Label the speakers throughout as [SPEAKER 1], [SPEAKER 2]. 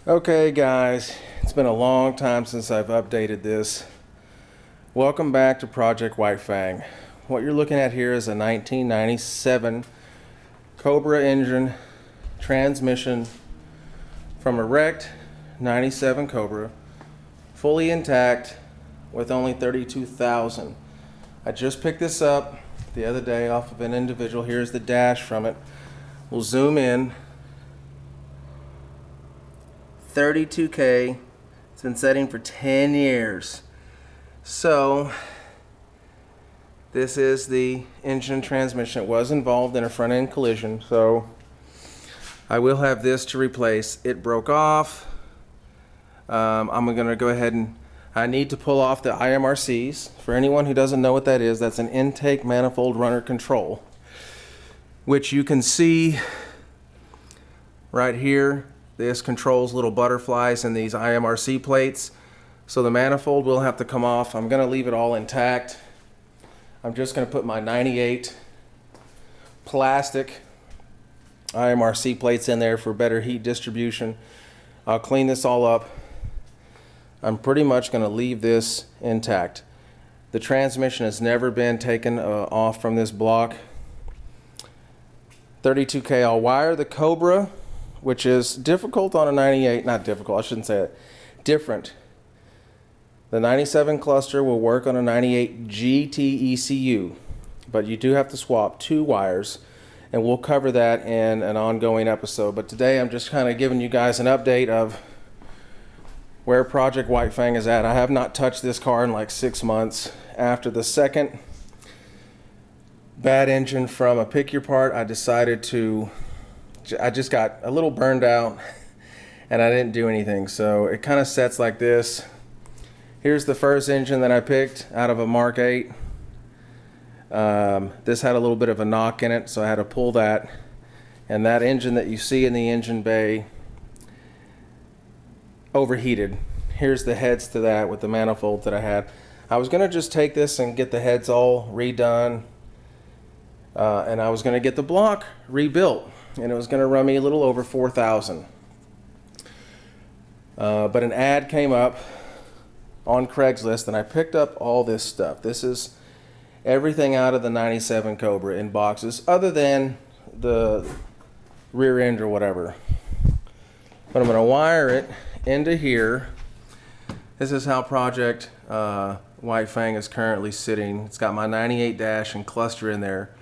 [SPEAKER 1] Okay guys, it's been a long time since I've updated this. Welcome back to Project White Fang. What you're looking at here is a 1997 Cobra engine transmission from a wrecked 97 Cobra, fully intact with only 32,000. I just picked this up the other day off of an individual. Here's the dash from it. We'll zoom in. 32K. It's been setting for 10 years. So this is the engine transmission. It was involved in a front end collision, so I will have this to replace. It broke off. I'm gonna go ahead and I need to pull off the IMRCs. For anyone who doesn't know what that is, that's an intake manifold runner control, which you can see right here. This controls little butterflies in these IMRC plates. So the manifold will have to come off. I'm going to leave it all intact. I'm just going to put my 98 plastic IMRC plates in there for better heat distribution. I'll clean this all up. I'm pretty much going to leave this intact. The transmission has never been taken off from this block. 32K. I'll wire the Cobra, which is difficult on a 98, not difficult, I shouldn't say it, different. The 97 cluster will work on a 98 GT ECU, but you do have to swap 2 wires, and we'll cover that in an ongoing episode. But today I'm just kind of giving you guys an update of where Project White Fang is at. I have not touched this car in like 6 months. After the second bad engine from a pick your part, I decided to I just got a little burned out and I didn't do anything. So it kind of sets like this. Here's the first engine that I picked out of a Mark 8. This had a little bit of a knock in it, so I had to pull that. And that engine that you see in the engine bay overheated. Here's the heads to that with the manifold that I had. I was going to just take this and get the heads all redone. And I was going to get the block rebuilt. And it was going to run me a little over 4,000. But an ad came up on Craigslist, and I picked up all this stuff. This is everything out of the 97 Cobra in boxes, other than the rear end or whatever. But I'm going to wire it into here. This is how Project White Fang is currently sitting. It's got my 98 dash and cluster in there.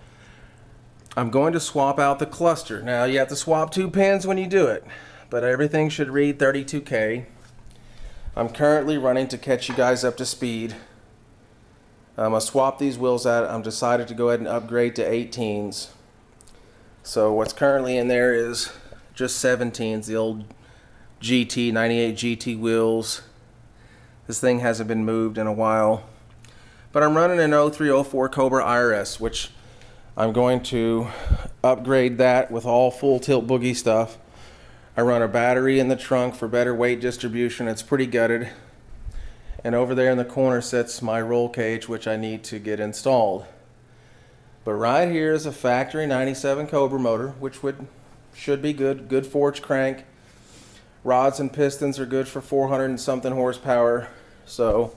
[SPEAKER 1] I'm going to swap out the cluster. Now you have to swap 2 pins when you do it, but everything should read 32K. I'm currently running to catch you guys up to speed. I'm going to swap these wheels out. I'm decided to go ahead and upgrade to 18s. So what's currently in there is just 17s, the old GT, 98 GT wheels. This thing hasn't been moved in a while. But I'm running an 0304 Cobra IRS, which I'm going to upgrade that with all full tilt boogie stuff. I run a battery in the trunk for better weight distribution. It's pretty gutted. And over there in the corner sits my roll cage, which I need to get installed. But right here is a factory 97 Cobra motor, which should be good. Good forged crank. Rods and pistons are good for 400 and something horsepower. So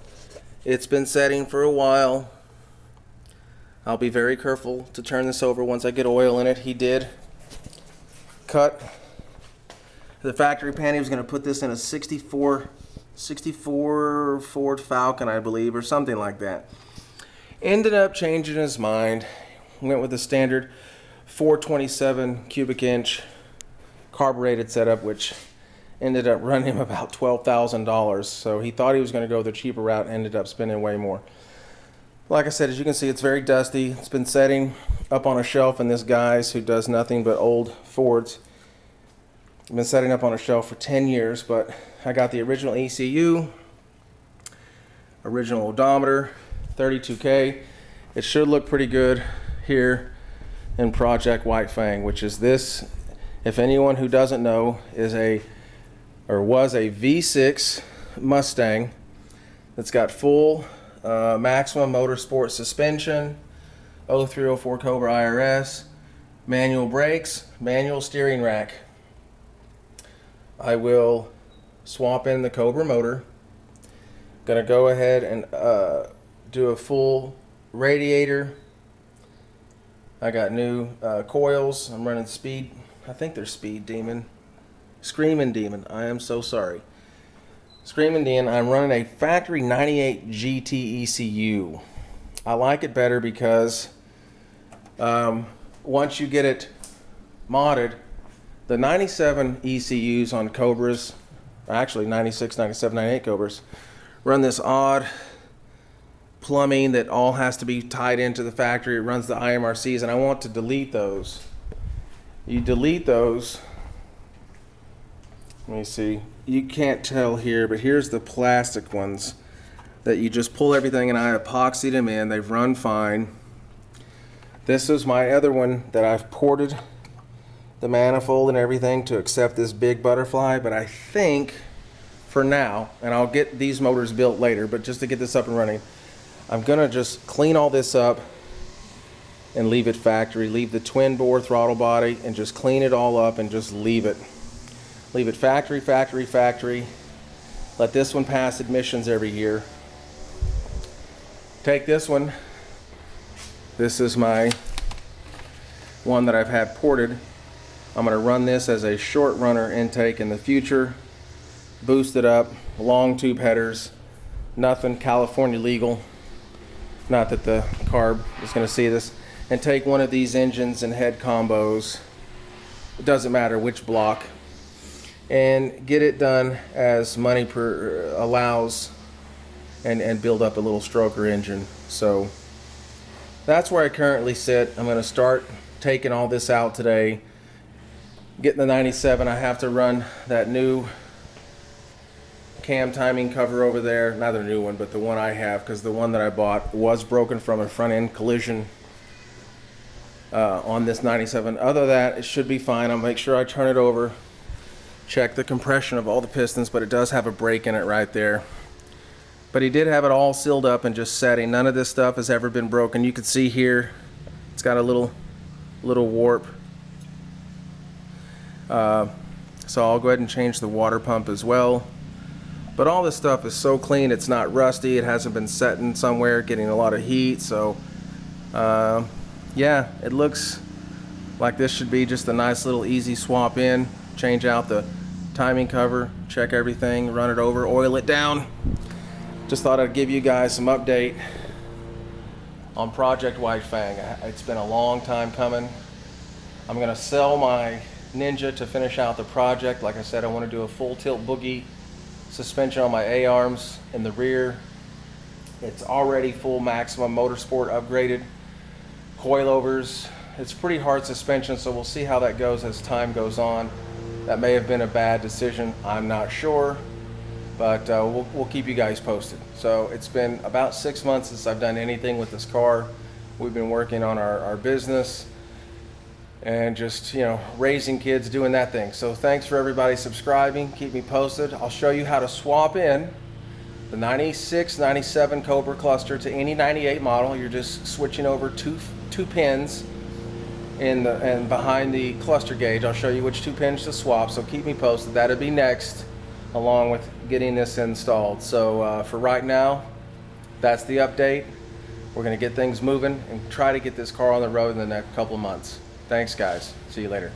[SPEAKER 1] it's been setting for a while. I'll be very careful to turn this over once I get oil in it. He did cut the factory pan. He was going to put this in a 64 Ford Falcon, I believe, or something like that. Ended up changing his mind. Went with the standard 427 cubic inch carbureted setup, which ended up running him about $12,000. So he thought he was going to go the cheaper route, ended up spending way more. Like I said, as you can see, it's very dusty. It's been setting up on a shelf in this guy's who does nothing but old Fords. I've been setting up on a shelf for 10 years, but I got the original ECU, original odometer, 32K. It should look pretty good here in Project White Fang, which is this, if anyone who doesn't know, was a V6 Mustang that's got full maximum motorsport suspension, 0304 Cobra IRS, manual brakes, manual steering rack. I will swap in the Cobra motor. Gonna go ahead and do a full radiator. I got new coils. I'm running Speed. I think they're Speed Demon. Screaming Demon. I am so sorry. Screaming Demon. I'm running a factory 98 GT ECU. I like it better because once you get it modded, the 97 ECUs on Cobras, actually 96, 97, 98 Cobras, run this odd plumbing that all has to be tied into the factory. It runs the IMRCs, and I want to delete those. You delete those. Let me see. You can't tell here, but here's the plastic ones that you just pull everything, and I epoxied them in. They've run fine. This is my other one that I've ported the manifold and everything to accept this big butterfly, but I think for now, and I'll get these motors built later, but just to get this up and running, I'm gonna just clean all this up and leave it factory. Leave the twin bore throttle body and just clean it all up and just leave it. Leave it factory, factory, factory. Let this one pass admissions every year. Take this one. This is my one that I've had ported. I'm gonna run this as a short runner intake in the future. Boost it up, long tube headers, nothing California legal. Not that the carb is gonna see this. And take one of these engines and head combos. It doesn't matter which block. And get it done as money allows and build up a little stroker engine. So that's where I currently sit. I'm gonna start taking all this out today. Getting the 97, I have to run that new cam timing cover over there. Not the new one, but the one I have, because the one that I bought was broken from a front end collision on this 97. Other than that, it should be fine. I'll make sure I turn it over, check the compression of all the pistons, but it does have a break in it right there. But he did have it all sealed up and just setting. None of this stuff has ever been broken. You can see here, it's got a little warp. So I'll go ahead and change the water pump as well. But all this stuff is so clean, it's not rusty, it hasn't been setting somewhere, getting a lot of heat. So yeah, it looks like this should be just a nice little easy swap in. Change out the timing cover, check everything, run it over, oil it down. Just thought I'd give you guys some update on Project White Fang. It's been a long time coming. I'm gonna sell my Ninja to finish out the project. Like I said, I want to do a full tilt boogie suspension on my A-arms in the rear. It's already full maximum motorsport upgraded. Coilovers. It's pretty hard suspension, so we'll see how that goes as time goes on. That may have been a bad decision, I'm not sure, but we'll keep you guys posted. So it's been about 6 months since I've done anything with this car. We've been working on our business and just, you know, raising kids, doing that thing. So thanks for everybody subscribing. Keep me posted. I'll show you how to swap in the 96, 97 Cobra cluster to any 98 model. You're just switching over two pins in and behind the cluster gauge. I'll show you which 2 pins to swap. So keep me posted. That'll be next, along with getting this installed. So for right now, that's the update. We're gonna get things moving and try to get this car on the road in the next couple of months. Thanks, guys. See you later.